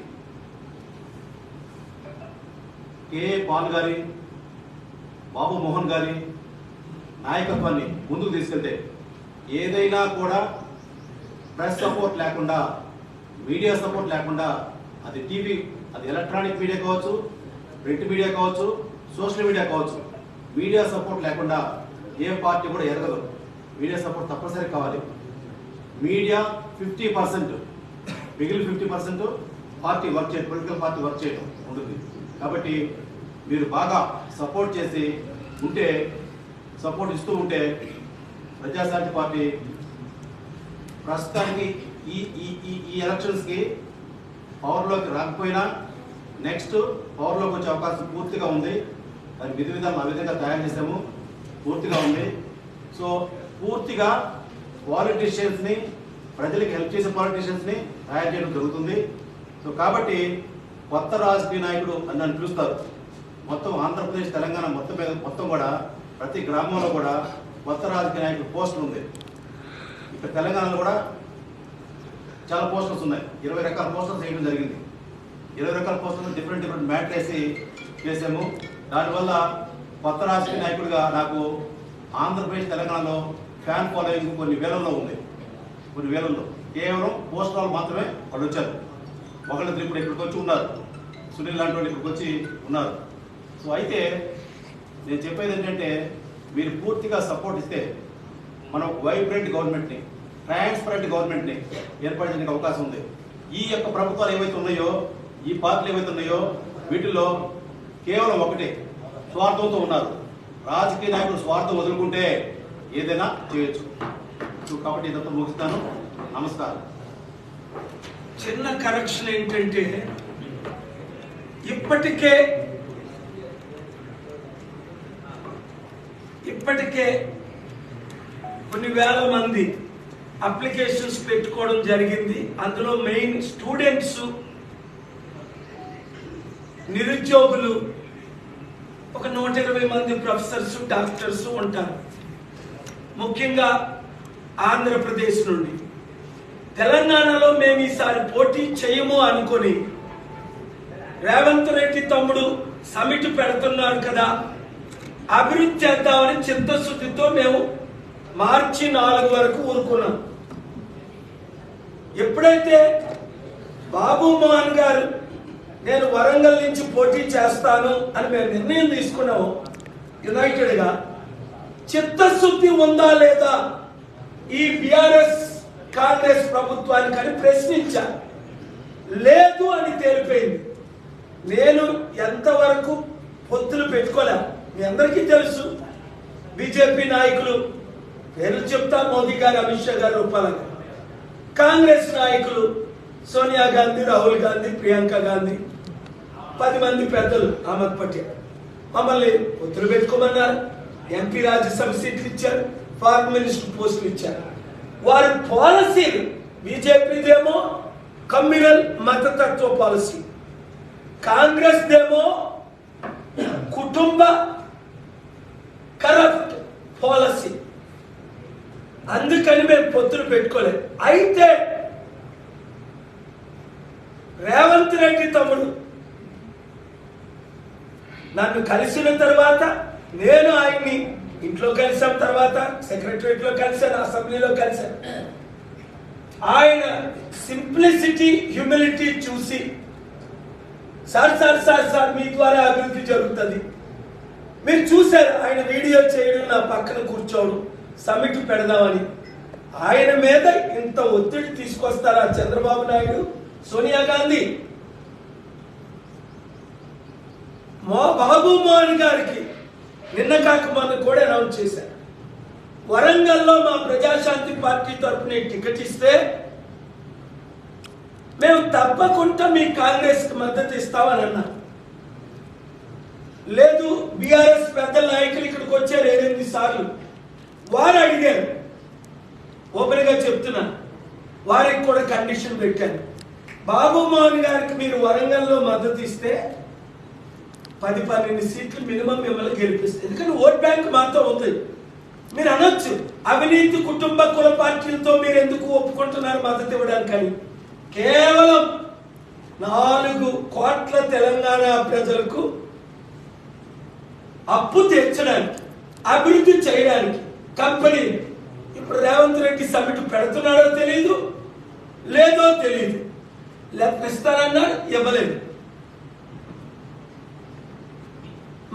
కే పాల్ గారి, బాబు మోహన్ గారి నాయకత్వాన్ని ముందుకు తీసుకెళ్తే ఏదైనా కూడా ప్రెస్ సపోర్ట్ లేకుండా, మీడియా సపోర్ట్ లేకుండా, అది టీవీ, అది ఎలక్ట్రానిక్ మీడియా కావచ్చు, ప్రింట్ మీడియా కావచ్చు, సోషల్ మీడియా కావచ్చు, మీడియా సపోర్ట్ లేకుండా ఏ పార్టీ కూడా ఎరగదు. మీడియా సపోర్ట్ తప్పనిసరి కావాలి. మీడియా 50%, మిగిలిన 50% పార్టీ వర్క్ చేయడం, పొలిటికల్ పార్టీ వర్క్ చేయడం ఉంటుంది. కాబట్టి మీరు బాగా సపోర్ట్ చేసి ఉంటే, సపోర్ట్ ఇస్తూ ఉంటే ప్రజాశాంతి పార్టీ ప్రస్తుతానికి ఈ ఎలక్షన్స్కి పవర్లోకి రాకపోయినా నెక్స్ట్ పవర్లోకి వచ్చే అవకాశం పూర్తిగా ఉంది. దాని విధి విధానం ఆ విధంగా తయారు చేసాము, పూర్తిగా ఉంది. సో పూర్తిగా పాలిటీషియన్స్ని, ప్రజలకు హెల్ప్ చేసే పాలిటీషియన్స్ని తయారు చేయడం జరుగుతుంది. సో కాబట్టి కొత్త రాజకీయ నాయకుడు అని నన్ను పిలుస్తారు. మొత్తం ఆంధ్రప్రదేశ్, తెలంగాణ మొత్తం మీద మొత్తం కూడా ప్రతి గ్రామంలో కూడా కొత్త రాజకీయ నాయకుడు పోస్టులు ఉంది. ఇక్కడ తెలంగాణలో కూడా చాలా పోస్టర్స్ ఉన్నాయి. 20 రకాల పోస్టర్స్ వేయడం జరిగింది. 20 రకాల పోస్టర్స్ డిఫరెంట్ మ్యాటర్ వేసి చేసాము. దానివల్ల కొత్త రాజకీయ నాయకుడిగా నాకు ఆంధ్రప్రదేశ్, తెలంగాణలో ఫ్యాన్ ఫాలోయింగ్ కొన్ని వేలల్లో ఉంది. కొన్ని వేలల్లో కేవలం పోస్టర్లు మాత్రమే వాళ్ళు వచ్చారు. ఒకళ్ళిద్దరు ఇప్పుడు ఇక్కడికి వచ్చి ఉన్నారు, సునీల్ లాంటి వాళ్ళు ఇక్కడికి వచ్చి ఉన్నారు. సో అయితే నేను చెప్పేది ఏంటంటే, మీరు పూర్తిగా సపోర్ట్ ఇస్తే మనం వైబ్రెంట్ గవర్నమెంట్ని, ట్రాన్స్పరెంట్ గవర్నమెంట్ని ఏర్పాటు చేయడానికి అవకాశం ఉంది. ఈ యొక్క ప్రభుత్వాలు ఏవైతే ఉన్నాయో, ఈ పార్టీలు ఏవైతే ఉన్నాయో, వీటిల్లో కేవలం ఒకటే, స్వార్థంతో ఉన్నారు. రాజకీయ నాయకులు స్వార్థం వదులుకుంటే ఏదైనా చేయొచ్చు. కాబట్టి ఇదంతా ముగిస్తాను. నమస్కారం. చిన్న కరెక్షన్ ఏంటంటే, ఇప్పటికే కొన్ని వేల మంది అప్లికేషన్స్ పెట్టుకోవడం జరిగింది. అందులో మెయిన్ స్టూడెంట్స్, నిరుద్యోగులు, ఒక 120 మంది ప్రొఫెసర్స్, డాక్టర్స్ ఉంటారు. ముఖ్యంగా ఆంధ్రప్రదేశ్ నుండి. తెలంగాణలో మేము ఈసారి పోటీ చేయము అనుకొని రేవంత్ రెడ్డి తమ్ముడు సమిట్ పెడుతున్నారు కదా, అభివృద్ధి చేద్దామని చిత్తశుద్ధితో మేము మార్చి 4 వరకు ఊరుకున్నాం. ఎప్పుడైతే బాబు మోహన్ గారు నేను వరంగల్ నుంచి పోటీ చేస్తాను అని మేము నిర్ణయం తీసుకున్నాము యునైటెడ్గా, చిత్తశుద్ధి ఉందా లేదా ఈ బీఆర్ఎస్ కాంగ్రెస్ ప్రభుత్వానికి అని ప్రశ్నించాను. లేదు అని తేలిపోయింది. నేను ఎంతవరకు పొత్తులు పెట్టుకోలే, మీ అందరికీ తెలుసు. బీజేపీ నాయకులు పేర్లు చెప్తా, మోదీ గారు, అమిత్ షా గారు రూపాయలు కాంగ్రెస్ నాయకులు సోనియా గాంధీ, రాహుల్ గాంధీ, ప్రియాంక గాంధీ, 10 మంది పెద్దలు, అహ్మద్ పటేల్ మమ్మల్ని పొత్తులు పెట్టుకోమన్నారు. ఎంపీ రాజ్యసభ సీట్లు ఇచ్చారు, ఫారెన్ మినిస్టర్ పోస్టులు ఇచ్చారు. వారి పాలసీలు బీజేపీదేమో కమ్యూనల్ మతతత్వ పాలసీ, కాంగ్రెస్ దేమో కుటుంబ కరప్ట్ పాలసీ. అందుకని మేము పొత్తులు పెట్టుకోలేదు. అయితే రేవంత్ రెడ్డి తమ్ముడు నన్ను కలిసిన తర్వాత, నేను ఆయన్ని ఇంట్లో కలిసాం, తర్వాత సెక్రటరియట్లో కలిశాను, అసెంబ్లీలో కలిశాను. ఆయన సింప్లిసిటీ, హ్యూమిలిటీ చూసి సార్ మీ ద్వారా అభివృద్ధి జరుగుతుంది. మీరు చూశారు ఆయన వీడియో చేయడం, నా పక్కన కూర్చోవడం, సమిట్ పెడదామని. ఆయన మీద ఇంత ఒత్తిడి తీసుకొస్తారా చంద్రబాబు నాయుడు, సోనియా గాంధీ? బాబు మోహన్ గారికి నిన్న కాక మొన్న కూడా అనౌన్స్ చేశారు, వరంగల్లో మా ప్రజాశాంతి పార్టీ తరఫున టికెట్ ఇస్తే మేము తప్పకుండా మీ కాంగ్రెస్ కి మద్దతు ఇస్తామని అన్నారు. లేదు, బీఆర్ఎస్ పెద్ద నాయకులు ఇక్కడికి వచ్చారు 7-8 సార్లు, వారు అడిగారు. ఓపెన్ గా చెప్తున్నా, వారికి కూడా కండిషన్ పెట్టాను. బాబు మోహన్ గారికి మీరు వరంగల్లో మద్దతు ఇస్తే 10-12 సీట్లు మినిమం మిమ్మల్ని గెలిపిస్తుంది. ఎందుకంటే ఓట్ బ్యాంక్ మాతో ఉంది. మీరు అనొచ్చు, అవినీతి కుటుంబ కుల పార్టీలతో మీరు ఎందుకు ఒప్పుకుంటున్నారు మద్దతు ఇవ్వడానికని. కేవలం 4 కోట్ల తెలంగాణ ప్రజలకు అప్పు తెచ్చడానికి, అభివృద్ధి చేయడానికి కంపెనీ. ఇప్పుడు రేవంత్ రెడ్డి సమిట్ పెడుతున్నాడో తెలియదు, లేదో తెలియదు. ఇస్తారన్నాడు, ఇవ్వలేదు.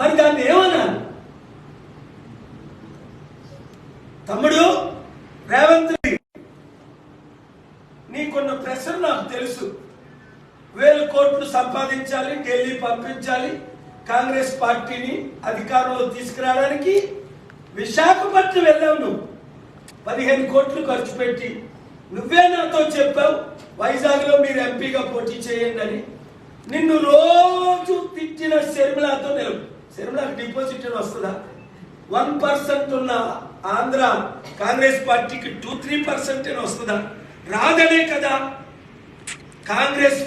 మరి దాన్ని ఏమన్నాను? తమ్ముడు రేవంత్ రెడ్డి, నీకున్న ప్రెషర్ నాకు తెలుసు. 1000 కోట్లు సంపాదించాలి, ఢిల్లీ పంపించాలి, కాంగ్రెస్ పార్టీని అధికారంలో తీసుకురావడానికి. విశాఖపట్నం వెళ్ళావు నువ్వు, 15 కోట్లు ఖర్చు పెట్టి. నువ్వే నాతో చెప్పావు వైజాగ్ లో మీరు ఎంపీగా పోటీ చేయండి అని. నిన్ను రోజు తిట్టిన శర్మిలాతో నిలవు. శర్మిలాకి డిపాజిట్ వస్తుందా? 1% ఉన్న ఆంధ్ర కాంగ్రెస్ పార్టీకి 2-3% వస్తుందా? రాదనే కదా కాంగ్రెస్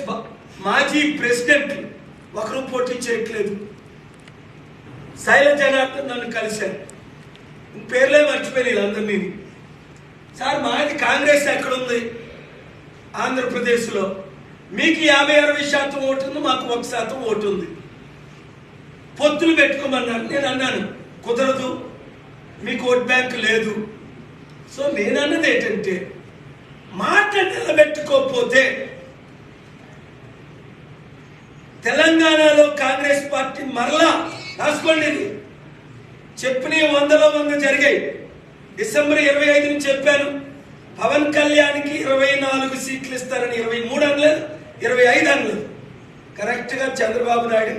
మాజీ ప్రెసిడెంట్ ఒకరు పోటీ చేయట్లేదు. శైలజ జనార్దన్ నన్ను కలిశారు, పేర్లే మర్చిపోయి అందరినీ. సార్ మాది కాంగ్రెస్ ఎక్కడుంది? ఆంధ్రప్రదేశ్లో మీకు 50-60% ఓటు ఉంది, మాకు 1% ఓటు ఉంది. పొత్తులు పెట్టుకోమన్నారు. నేను అన్నాను కుదరదు, మీకు ఓట్ బ్యాంక్ లేదు. సో నేను అన్నది ఏంటంటే, మాట నిలబెట్టుకోకపోతే తెలంగాణలో కాంగ్రెస్ పార్టీ మరలా, రాసుకోండి, చెప్పిన 100 జరిగాయి. డిసెంబర్ 25 చెప్పాను, పవన్ కళ్యాణ్కి 24 సీట్లు ఇస్తారని. 23 అనలేదు, 25 అనలేదు. కరెక్ట్ గా చంద్రబాబు నాయుడు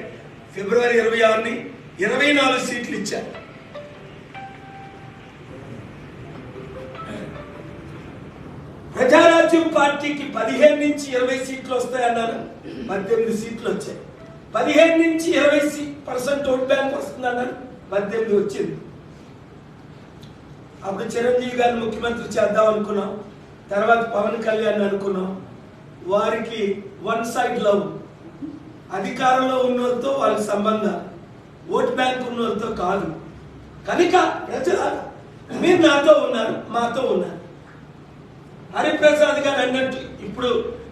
ఫిబ్రవరి 26ని 24 సీట్లు ఇచ్చారు. ప్రజారాజ్యం పార్టీకి 15 నుంచి 20 సీట్లు వస్తాయన్నారు, 18 సీట్లు వచ్చాయి. 15 నుంచి 20% ఓట్ బ్యాంక్ వస్తుందన్నారు, 18 వచ్చింది. అప్పుడు చిరంజీవి గారిని ముఖ్యమంత్రి చేద్దాం అనుకున్నాం, తర్వాత పవన్ కళ్యాణ్ అనుకున్నాం. వారికి వన్ సైడ్ లవ్, అధికారంలో ఉన్నోళ్ళతో వాళ్ళకి సంబంధం, ఓట్ బ్యాంక్ ఉన్నోళ్ళతో కాదు. కనుక ప్రజల మీరు నాతో ఉన్నారు, మాతో ఉన్నారు. హరిప్రసాద్ గారు అన్నట్టు ఇప్పుడు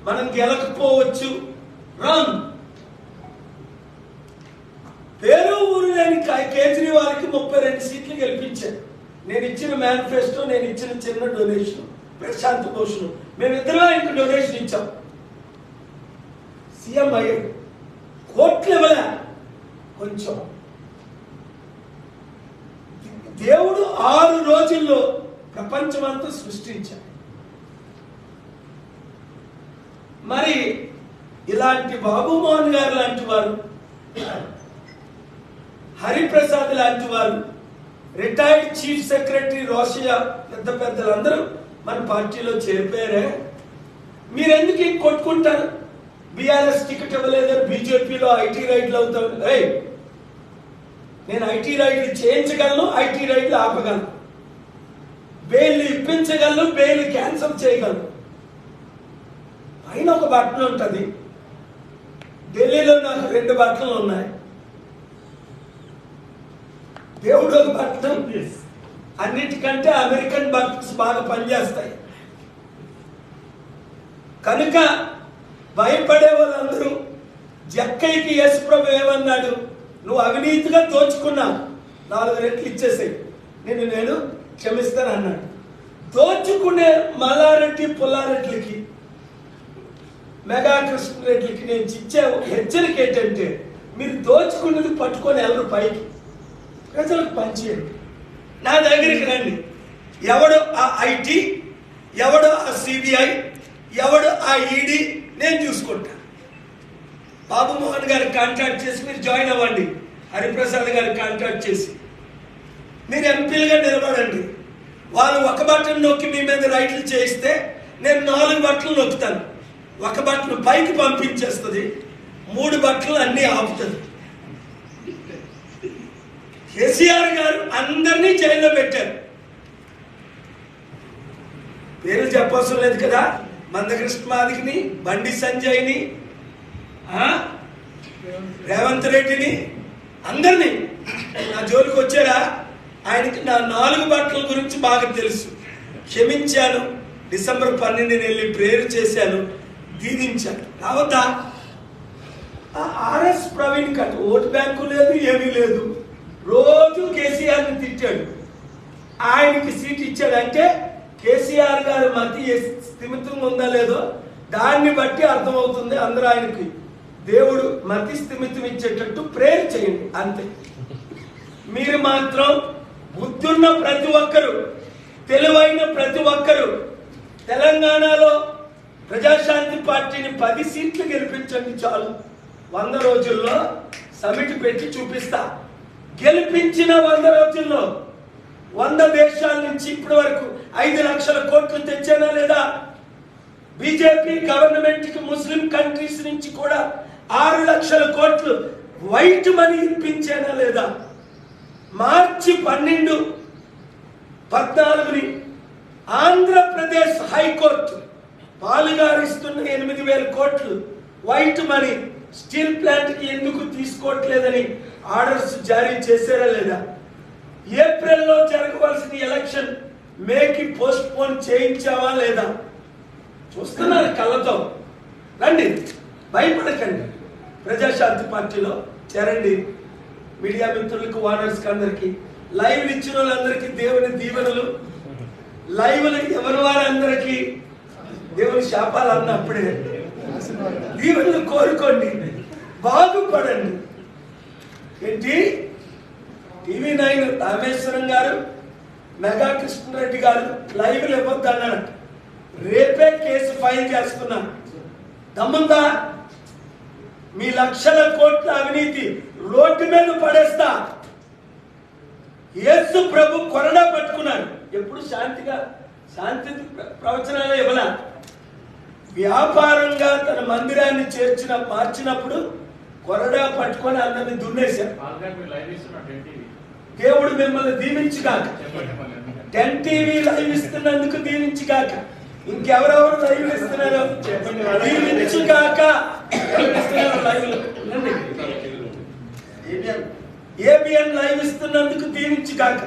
మనం గెలకపోవచ్చు, రాంగ్. పేరు ఊరు లేని కేజ్రీవాల్కి 32 సీట్లు గెలిపించారు. నేను ఇచ్చిన మేనిఫెస్టో, నేను ఇచ్చిన చిన్న డొనేషన్, ప్రశాంత్ భూషణ్, మేమిద్దరం ఆయనకు డొనేషన్ ఇచ్చాం. సీఎం అయ్యాడు, కోట్లు ఇవ్వలే, కొంచెం. దేవుడు 6 రోజుల్లో ప్రపంచమంతా సృష్టించాడు. మరి ఇలాంటి బాబు మోహన్ గారు లాంటి వారు, హరిప్రసాద్ లాంటి వారు, రిటైర్డ్ చీఫ్ సెక్రటరీ రోషయ్య, పెద్దలందరూ మన పార్టీలో చేరిపోయారే. మీరెందుకు కొట్టుకుంటారు? బీఆర్ఎస్ టికెట్ ఇవ్వలేదు, బీజేపీలో ఐటీ రైడ్లు అవుతారు. నేను ఐటీ రైడ్లు చేయించగలను, ఐటీ రైడ్లు ఆపగలను, బెయిల్ ఇప్పించగలను, బెయిల్ క్యాన్సిల్ చేయగలను. పైన ఒక బటన్ ఉంటుంది. ఢిల్లీలో నాకు 2 బట్టలు ఉన్నాయి. దేవుడు ఒక బట్టన్. అన్నిటికంటే అమెరికన్ బటన్స్ బాగా పనిచేస్తాయి. కనుక భయపడే వాళ్ళందరూ జక్కయ్యకి యేసు ప్రభు ఏమన్నాడు? నువ్వు అవినీతిగా దోచుకున్నావు, 4 రెట్లు ఇచ్చేసాయి, నేను క్షమిస్తాను అన్నాడు. దోచుకునే మల్లారెడ్డి పుల్లారెడ్డికి, మెగా కృష్ణరెడ్డికి నేను ఇచ్చే హెచ్చరిక ఏంటంటే, మీరు దోచుకున్నది పట్టుకొని ఎవరు పైకి ప్రజలకు పంచేయండి. నా దగ్గరికి రండి. ఎవడు ఆ ఐటీ, ఎవడు ఆ సిబిఐ, ఎవడు ఆ ఈడీ, నేను చూసుకుంటాను. బాబు మోహన్ గారికి కాంటాక్ట్ చేసి మీరు జాయిన్ అవ్వండి. హరిప్రసాద్ గారికి కాంటాక్ట్ చేసి మీరు ఎంపీలుగా నిలబడండి. వాళ్ళు ఒక బట్టను నొక్కి మీ మీద రైట్లు చేయిస్తే నేను 4 బట్టలు నొక్కుతాను. ఒక బట్టలు పైకి పంపించేస్తుంది, 3 బట్టలు అన్నీ ఆపుతుంది. కేసీఆర్ గారు అందరినీ జైల్లో పెట్టారు. పేర్లు చెప్పవసరం లేదు కదా. మందకృష్ణ మాదికిని, బండి సంజయ్ని, రేవంత్ రెడ్డిని, అందరినీ నా జోలికి వచ్చారా? ఆయనకి నా 4 బట్టల గురించి బాగా తెలుసు. క్షమించాను. డిసెంబర్ 12 వెళ్ళి ప్రేయర్ చేశాను, దీవించాను. రావద్దా? RS Praveen cut vote bank లేదు, ఏమీ లేదు. రోజు కేసీఆర్ని తిట్టాడు. ఆయనకి సీట్ ఇచ్చాడంటే కేసీఆర్ గారు మతి స్థిమితంగా ఉందా లేదో దాన్ని బట్టి అర్థమవుతుంది. అందరూ ఆయనకి దేవుడు మతి స్థిమితం ఇచ్చేటట్టు ప్రేయర్ చేయండి, అంతే. మీరు మాత్రం బుద్ధున్న ప్రతి ఒక్కరు, తెలివైన ప్రతి ఒక్కరు తెలంగాణలో ప్రజాశాంతి పార్టీని 10 సీట్లు గెలిపించండి చాలు. 100 రోజుల్లో సమిట్ పెట్టి చూపిస్తా. గెలిపించిన 100 రోజుల్లో 100 దేశాల నుంచి ఇప్పటి వరకు 5 లక్షల కోట్లు తెచ్చానా లేదా? బీజేపీ గవర్నమెంట్ కి ముస్లిం కంట్రీస్ నుంచి కూడా 6 లక్షల కోట్లు వైట్ మనీ ఇప్పించానా లేదా? మార్చి 12, 14 ఆంధ్రప్రదేశ్ హైకోర్టు పాలుగారిస్తున్న 8,000 కోట్లు వైట్ మనీ స్టీల్ ప్లాంట్ కి ఎందుకు తీసుకోవట్లేదని ఆర్డర్స్ జారీ చేశారా లేదా? ఏప్రిల్లో జరగవలసిన ఎలక్షన్ మేకి పోస్ట్ పోన్ చేయించావా లేదా? చూస్తున్నారు కళ్ళతో. రండి, భయపడకండి. ప్రజాశాంతి పార్టీలో చేరండి. మీడియా మిత్రులకు, ఓనర్స్కి, అందరికి, లైవ్లు ఇచ్చిన వాళ్ళందరికీ దేవుని దీవెనలు. లైవ్లు ఎవరి వారందరికీ దేవుని శాపాలు అన్నప్పుడే దీవెనలు కోరుకోండి, బాగుపడండి. ఏంటి? TV9 రామేశ్వరం గారు, మెగా కృష్ణరెడ్డి గారు లైవ్లు ఇవ్వద్దు అన్నాడు. రేపే కేసు ఫైల్ చేస్తున్నాను. దమ్ముందా? మీ లక్షల కోట్ల అవినీతి రోడ్డు మీద పడేస్తా. యేసు ప్రభు కొరడా పట్టుకున్నాడు. ఎప్పుడు శాంతి ప్రవచనాలు ఇవ్వలా. వ్యాపారంగా తన మందిరాన్ని మార్చినప్పుడు కొరడా పట్టుకొని అందరిని దున్నేశారు. దేవుడు మిమ్మల్ని దీవించుగాక. 10 TV లైవ్ ఇస్తున్నందుకు దీవించుగాక. ఇంకెవరెవరు లైవ్ ఇస్తున్నారో దీవించుగాక. ఏబిఎన్ లైవ్ ఇస్తున్నందుకు దీవించుగాక.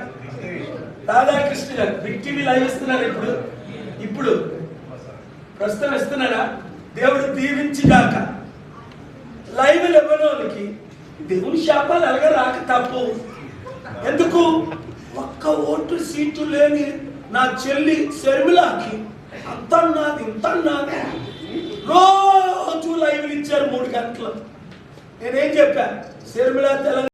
Radhakrishna garu big TV live ఇస్తున్నారు. ఇప్పుడు ప్రస్తుతం ఇస్తున్నారా? దేవుడు దీవించుగాక. లైవ్ ఇవ్వడానికి దేవుని శాపాలు అలాగే రాక తప్పు. ఎందుకు? ఒక్క ఓటు సీటు లేని నా చెల్లి శర్మిలాకి అంతన్నాది ఇంతన్నాది రోజు లైవ్లు ఇచ్చారు 3 గంటలు. నేనేం చెప్పా? శర్మిల తెలంగాణ